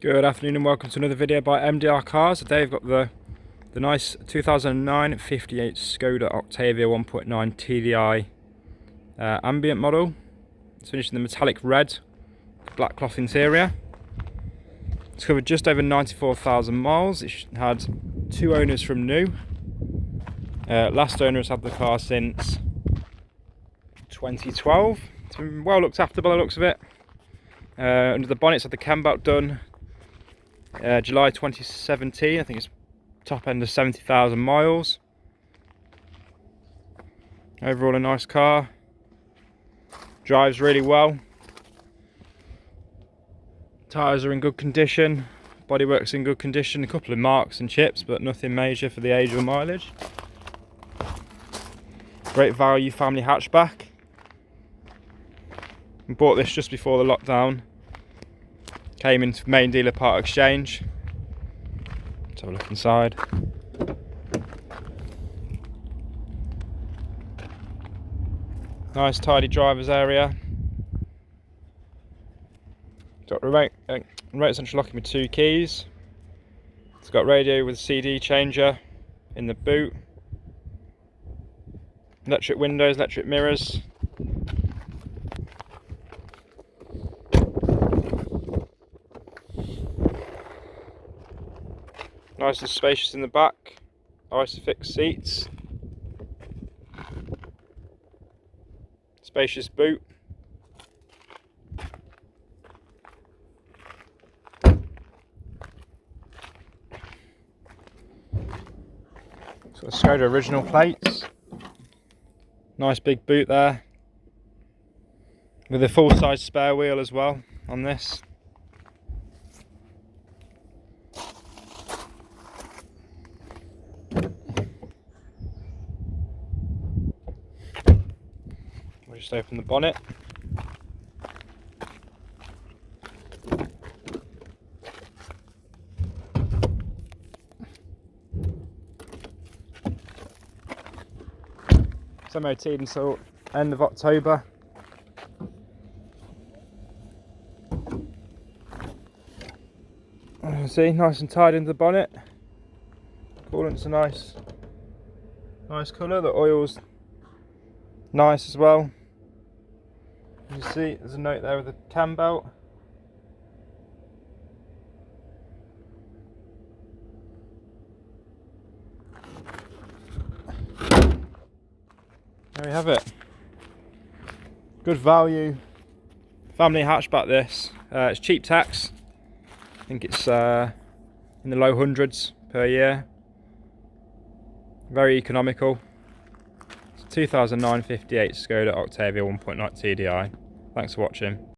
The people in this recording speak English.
Good afternoon and welcome to another video by MDR Cars. Today I've got the nice 2009 58 Skoda Octavia 1.9 TDI Ambient model. It's finished in the metallic red, black cloth interior. It's covered just over 94,000 miles. It had 2 owners from new. Last owner has had the car since 2012. It's been well looked after by the looks of it. Under the bonnet, it's had the cam belt done July 2017. I think it's top end of 70,000 miles. Overall a nice car. Drives really well. Tyres are in good condition. Bodywork's in good condition. A couple of marks and chips, but nothing major for the age or mileage. Great value family hatchback. We bought this just before the lockdown. Came into main dealer part exchange. Let's have a look inside. Nice tidy driver's area. Got remote central locking with 2 keys. It's got radio with a CD changer in the boot. Electric windows, electric mirrors. Nice and spacious in the back. Isofix seats. Spacious boot. So Skoda original plates. Nice big boot there. With a full size spare wheel as well on this. We'll just open the bonnet. It's MOT'd until end of October. As you can see, nice and tied into the bonnet. Coolant's a nice colour. The oil's nice as well. You can see there's a note there with the cam belt. There we have it. Good value family hatchback this. It's cheap tax. I think it's in the low hundreds per year. Very economical. It's 2009 58 Skoda Octavia 1.9 TDI. Thanks for watching.